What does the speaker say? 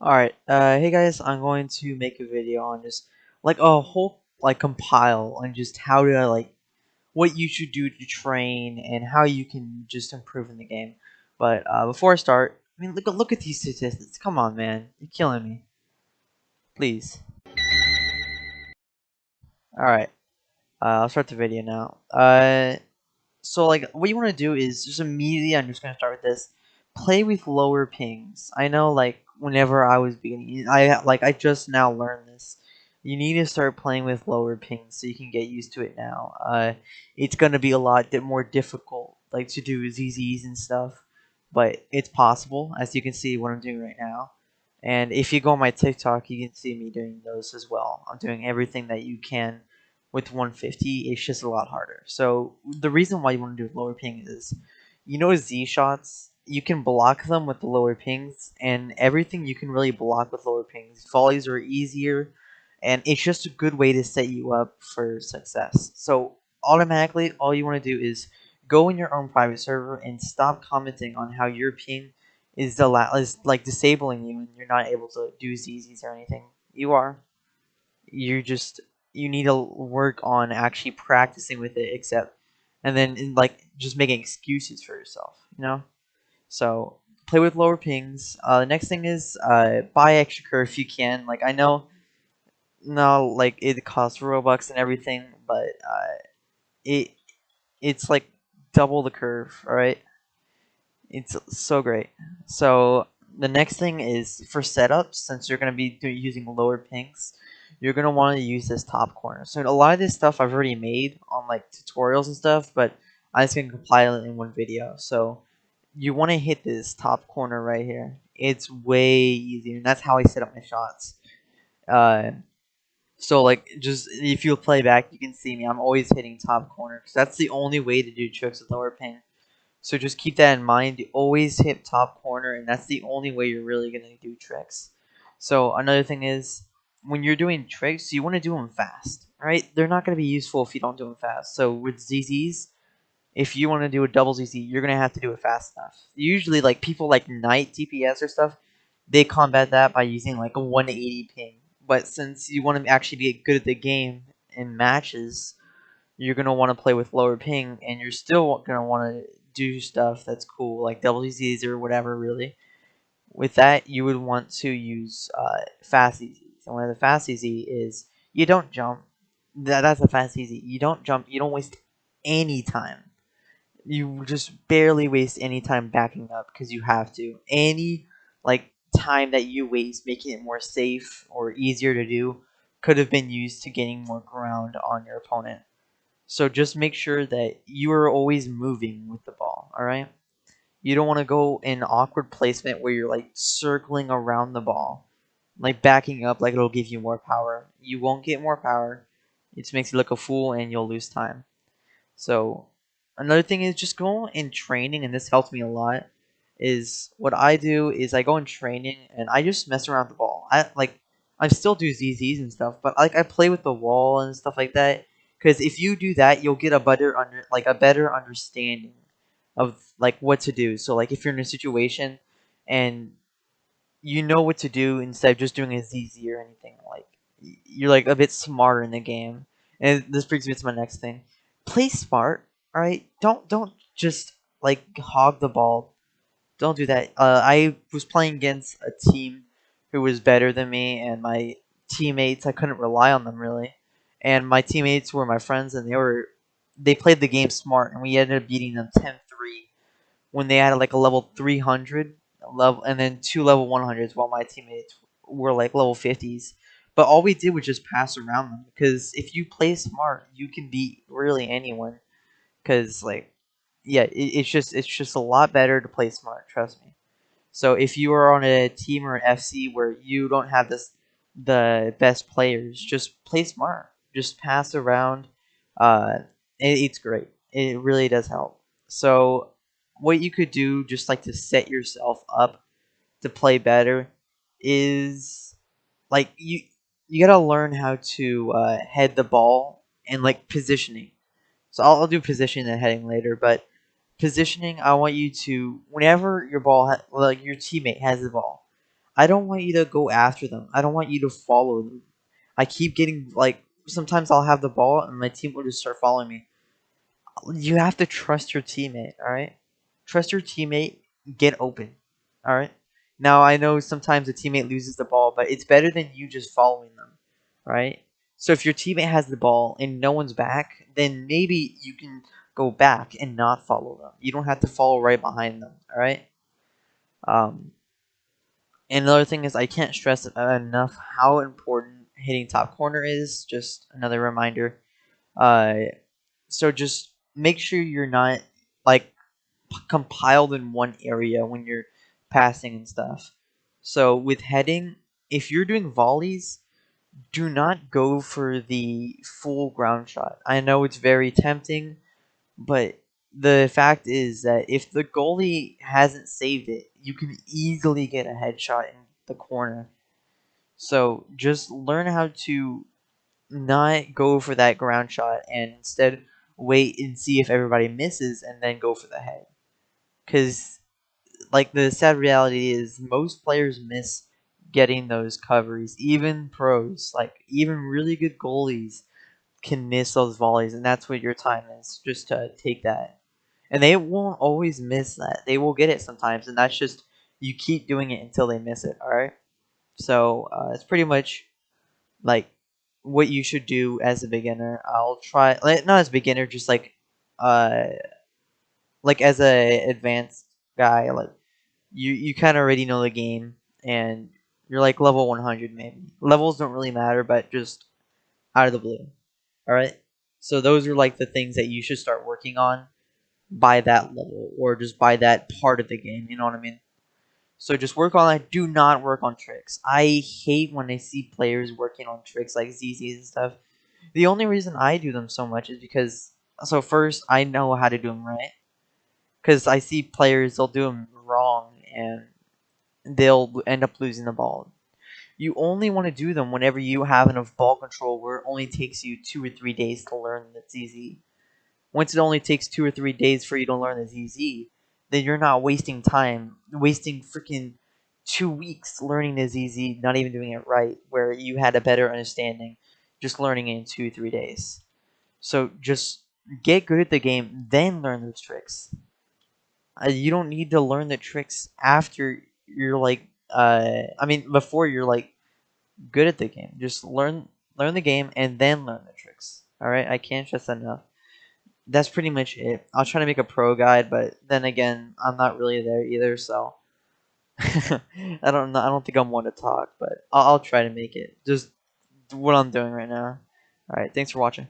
Alright, hey guys, I'm going to make a video on just like a whole compile on just how to what you should do to train and how you can just improve in the game. But before I start, I mean look at these statistics. Come on, man, you're killing me. Please. Alright, I'll start the video now. So like what you want to do is just immediately, I'm just going to start with this. Play with lower pings. I know like whenever I was beginning, I just now learned this. You need to start playing with lower pings so you can get used to it now. It's going to be a lot more difficult like to do ZZs and stuff, but it's possible, as you can see what I'm doing right now. And if you go on my TikTok, you can see me doing those as well. I'm doing everything that you can with 150. It's just a lot harder. So the reason why you want to do lower ping is, Z shots, you can block them with the lower pings, and everything you can really block with lower pings. Volleys are easier, and it's just a good way to set you up for success. So automatically, all you want to do is go in your own private server and stop commenting on how your ping is like disabling you and you're not able to do ZZs or anything. You are. You just you need to work on actually practicing with it, except and then just making excuses for yourself. So play with lower pings. The next thing is buy extra curve if you can. Like I know no, like it costs Robux and everything, but it it's like double the curve. All right. It's so great. So the next thing is for setups, since you're going to be using lower pings, you're going to want to use this top corner. So a lot of this stuff I've already made on like tutorials and stuff, but I just can compile it in one video. So you want to hit this top corner right here. It's way easier, and that's how I set up my shots. Uh, so like just if you play back, you can see me. I'm always hitting top corner because that's the only way to do tricks with lower ping. So just keep that in mind. You always hit top corner, and that's the only way you're really going to do tricks. So another thing is, when you're doing tricks, you want to do them fast, right? They're not going to be useful if you don't do them fast. So with ZZs, if you want to do a double ZZ, you're going to have to do it fast enough. Usually, like people like Knight TPS or stuff, they combat that by using like a 180 ping. But since you want to actually be good at the game in matches, you're going to want to play with lower ping, and you're still going to want to do stuff that's cool, like WZs or whatever, really. With that, you would want to use fast EZs. And one of the fast EZ is you don't jump. That's a fast EZ. You don't jump. You don't waste any time. You just barely waste any time backing up because you have to. Any like time that you waste making it more safe or easier to do could have been used to gaining more ground on your opponent. So just make sure that you are always moving with the ball, alright? You don't want to go in awkward placement where you're like circling around the ball. Like backing up like it'll give you more power. You won't get more power. It just makes you look a fool and you'll lose time. So another thing is just go in training, and this helps me a lot. Is what I do is I go in training and I just mess around with the ball. I still do ZZs and stuff, but like I play with the wall and stuff like that. Because if you do that, you'll get a better understanding of like what to do. So like if you're in a situation and you know what to do instead of just doing a ZZ or anything. Like you're like a bit smarter in the game. And this brings me to my next thing. Play smart, alright? Don't just like hog the ball. Don't do that. I was playing against a team who was better than me, and my teammates, I couldn't rely on them really. And my teammates were my friends, and they played the game smart, and we ended up beating them 10-3 when they had like a level 300 level and then two level 100s, while my teammates were like level 50s. But all we did was just pass around them, because if you play smart, you can beat really anyone. Because like, yeah, it's just a lot better to play smart. Trust me. So if you are on a team or an FC where you don't have the best players, just play smart. Just pass around. It's great. It really does help. So what you could do, just like to set yourself up to play better, is like you gotta learn how to head the ball and like positioning. So I'll do positioning and heading later, but positioning, I want you to, whenever your ball like your teammate has the ball, I don't want you to go after them. I don't want you to follow them. I keep getting like sometimes I'll have the ball and my team will just start following me. You have to trust your teammate, all right? Trust your teammate, get open. All right? Now I know sometimes a teammate loses the ball, but it's better than you just following them, right? So if your teammate has the ball and no one's back, then maybe you can go back and not follow them. You don't have to follow right behind them, all right? Um, and another thing is I can't stress enough how important hitting top corner is. Just another reminder. Uh, so just make sure you're not like compiled in one area when you're passing and stuff. So with heading, if you're doing volleys, do not go for the full ground shot. I know it's very tempting, but the fact is that if the goalie hasn't saved it, you can easily get a headshot in the corner. So just learn how to not go for that ground shot and instead wait and see if everybody misses and then go for the head. Because like the sad reality is most players miss getting those covers. Even pros, like even really good goalies, can miss those volleys, and that's what your time is. Just to take that, and they won't always miss that. They will get it sometimes, and that's just you keep doing it until they miss it. All right. So it's pretty much like what you should do as a beginner. I'll try like, not as a beginner, just uh like as a advanced guy. Like you kind of already know the game and you're like level 100 maybe. Levels don't really matter, but just out of the blue. All right. So those are like the things that you should start working on by that level or just by that part of the game. You know what I mean? So just work on that. Do not work on tricks. I hate when I see players working on tricks like ZZs and stuff. The only reason I do them so much is because so first I know how to do them right because I see players they'll do them wrong and they'll end up losing the ball. You only want to do them whenever you have enough ball control where it only takes you 2 or 3 days to learn the ZZ. Once it only takes 2 or 3 days for you to learn the ZZ, then you're not wasting time, wasting freaking 2 weeks learning the ZZ, not even doing it right, where you had a better understanding just learning it in 2 or 3 days. So just get good at the game, then learn those tricks. You don't need to learn the tricks after you're like, I mean, before you're like good at the game. Just learn the game and then learn the tricks. All right, I can't stress that enough. That's pretty much it. I'll try to make a pro guide, but then again, I'm not really there either, so I don't know. I don't think I'm one to talk, but I'll try to make it. Just what I'm doing right now. All right, thanks for watching.